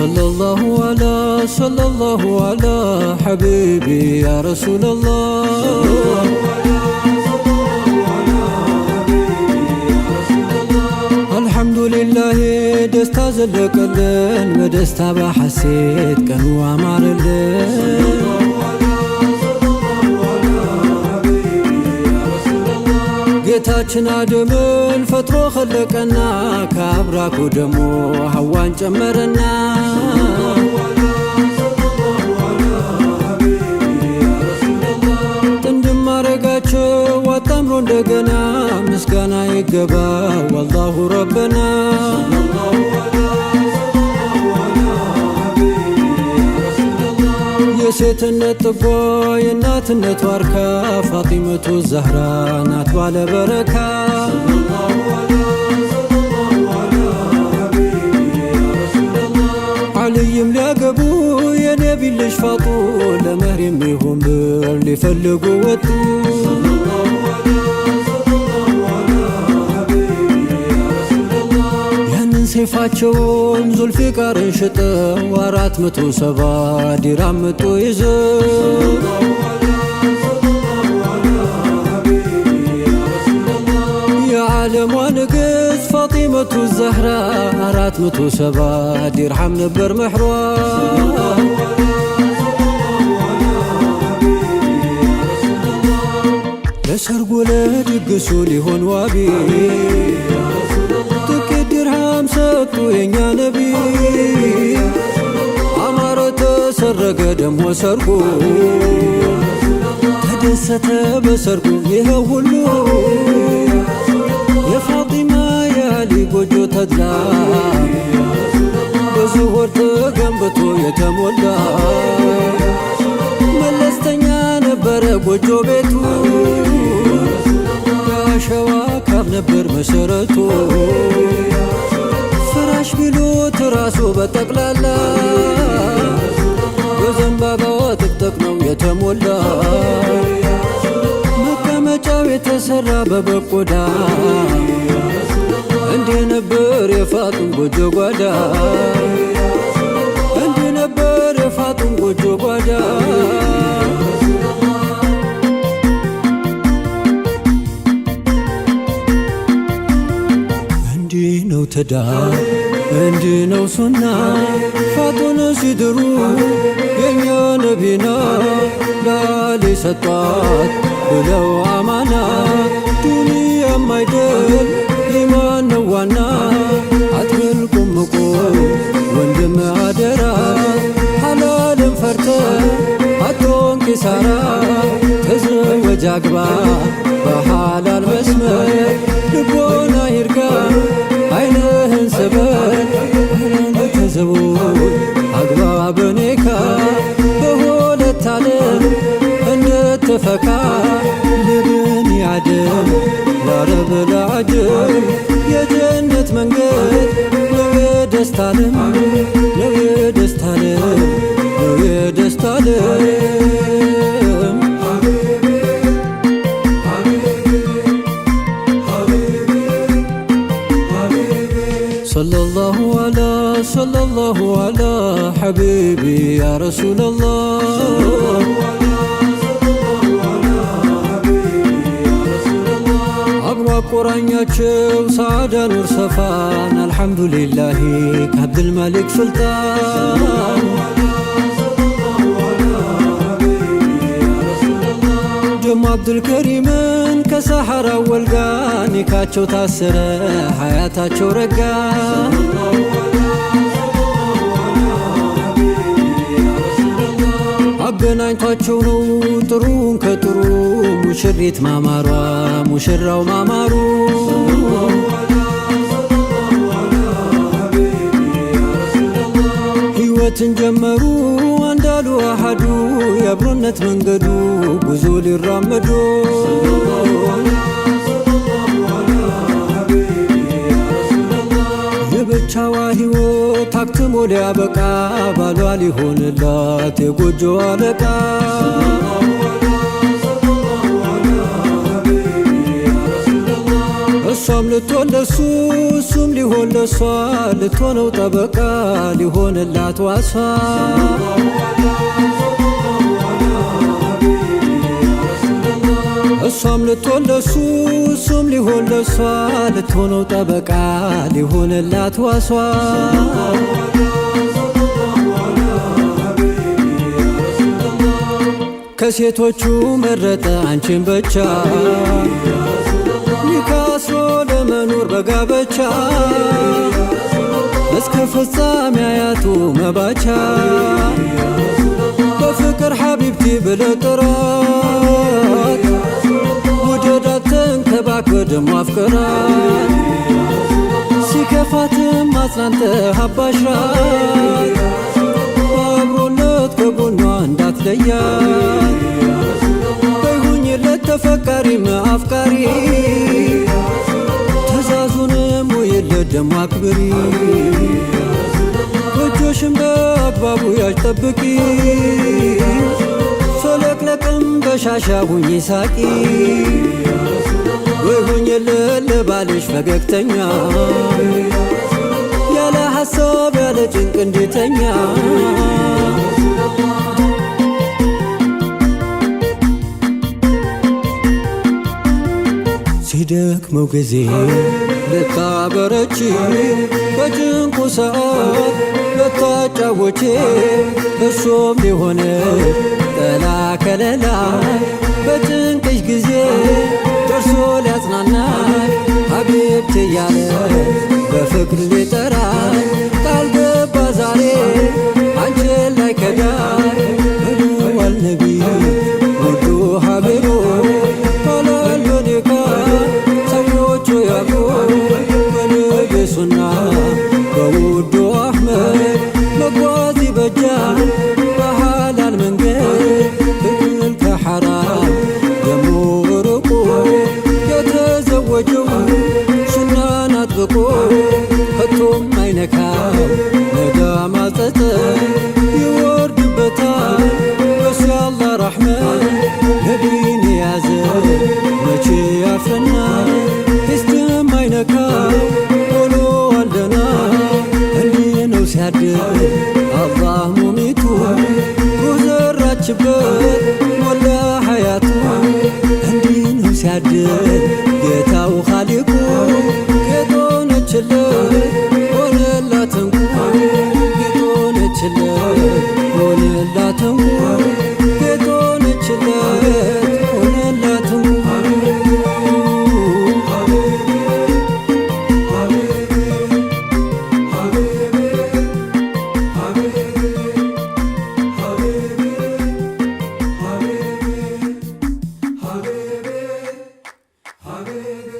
صلى الله على حبيبي يا رسول الله. الحمد لله دستا زلقلن بدستا بحسيت كانوا عمارلن ጌታችን አደምን ፈጥሮ ኸለቀና ከአብራኩ ደሞ ሐዋን ጨመረና ጥንድም አረጋቸው አጣምሮ እንደገና ምስጋና ይገባው ወላሁ ረበና። የሴትነት ጥጓ የእናትነት ዋርካ ፋጢመቱ ዛህራ ናት ባለ በረካ። ዓልይም ሊያገቡ የነቢ ልጅ ፋጡ ለመህር የሚሆን ብር ሊፈልጉ ወጡ። ሰይፋቸውን ዙልፊቃርን ሽጠው 470 ዲራም መቶ ይዘው የዓለሟ ንግሥት ፋጢመቱ ዛህራ 470 ዲርሃም ነበር መሕሯ። ለሰርጉ ለድግሱ ሊሆን ዋቢ ሰጡ የኛ ነቢ አማረ ተሰረገ ደሞ ሰርጉ ተደሰተ በሰርጉ ይኸው ሁሉ የፋጢማ የአሊ ጎጆ ተድላ በዙሆር ተገንብቶ የተሞላ መለስተኛ ነበረ ጎጆ ቤቱ የአሸዋ ካብ ነበር መሰረቱ ፍራሽ ቢሉት ራሱ በጠቅላላ በዘንባባዋ ጥቅጥቅ ነው የተሞላ መቀመጫው የተሰራ በበቆዳ እንዲህ ነበር የፋጡም ጎጆ ጓዳ እንዲህ ነበር የፋጡም ጎጆ ጓዳ። ትዳር እንዲህ ነው ሱና ፋጡን ሲድሩ የኛ ነቢና ላሊ ሰጧት ብለው አማና ዱንያም አይደል ኢማን ነው ዋና አትበል ቁምቁ ወንድም አደራ ሐላልን ፈርተ አቶን ኪሳራ ተዘወጅ አግባ በሐላል መስመር ልቦና ይርጋ አይንህን ስበር ተዘውጅ አግባ በኔካ በሁለት ዓለም እንድትፈካ ለብኒ አደም ለአረብ ለዓጀም የጀነት መንገድ ነው የደስታ ዓለም ነው የደስታ ዓለም ነው የደስታ ዓለም። صلى الله على حبيبي يا رسول الله. أقوى قرانياتشو سعادة نور صفان الحمد لله كعبد الملك سلطان. جم عبد الكريم كسحرة والقاني كاتشو تاسرة حياتاتشو رقا አገናኝቷቸው ነው ጥሩን ከጥሩ ሙሽሪት ማማሯ ሙሽራው ማማሩ ሕይወትን ጀመሩ አንዳሉ አሃዱ የአብሮነት መንገዱ ጉዞ ሊራመዱ የብቻዋ ሕይወት ታክትሞ ሊያበቃ ባሏ ሊሆንላት የጎጆ አለቃ እሷ እሷም ልትሆን ለሱ እሱም ሊሆን ለሷ ልትሆነው ጠበቃ ሊሆንላት ዋሷ እሷም ልትሆን ለሱ እሱም ሊሆን ለሷ ልትሆነው ጠበቃ ሊሆንላት ዋሷ ከሴቶቹ መረጠ አንቺን ብቻ ኒካሶ ለመኖር በጋብቻ እስከ ፍጻሜ አያቱ መባቻ በፍቅር ሐቢብቲ ብለህ ጥራት ውደዳት ተንከባክበህ ደሞ አፍቅራት ሲከፋትም አጽናንተህ አባሽራት በአብሮነት ከጎኗ እንዳትለያት በይሁኝለት ተፈቃሪም አፍቃሪ ትእዛዙንም ውይለት ደሞ አክብሪ እጆሽን በአግባቡ ያዥ ጠብቂ ፈለቅለቅም በሻሻ ሁኚ ሳቂ በይሁኝለት ለባልሽ ፈገግተኛ ያለ ሐሳብ ያለ ጭንቅ እንዲተኛ ሲደክመው ጊዜ ልታበረቺ በጭንቁ ሰዓት ልታጫወቼ እሱም ሊሆን ጥላ ከለላ በጭንቅሽ ጊዜ ደርሶ ሊያጽናና ሐቢብቲ እያለ በፍቅር ሊጠራኝ ቃል ገባ ዛሬ አንቺን ላይ ከዳ ብሏል ነቢ ውዱ ሐቢቡ አላሎኔካ ሰዎቹ ያሉ በነቢ ሱና በውዱ አሕመድ መጓዝ ይበጃል በሐላል መንገድ ብቅል ከሐራም ደሞ ርቆ የተዘወጀው ሱናን አጥብቆ ከቶም አይነካም ነዳማ ጸጸት ይወርድበታል በሱ ያላህ ረሕመት ነቢን የያዘ መቼ ያፍረና ሂስትም አይነካም ሆኖ አለና እንዲህ ነው ሲያድር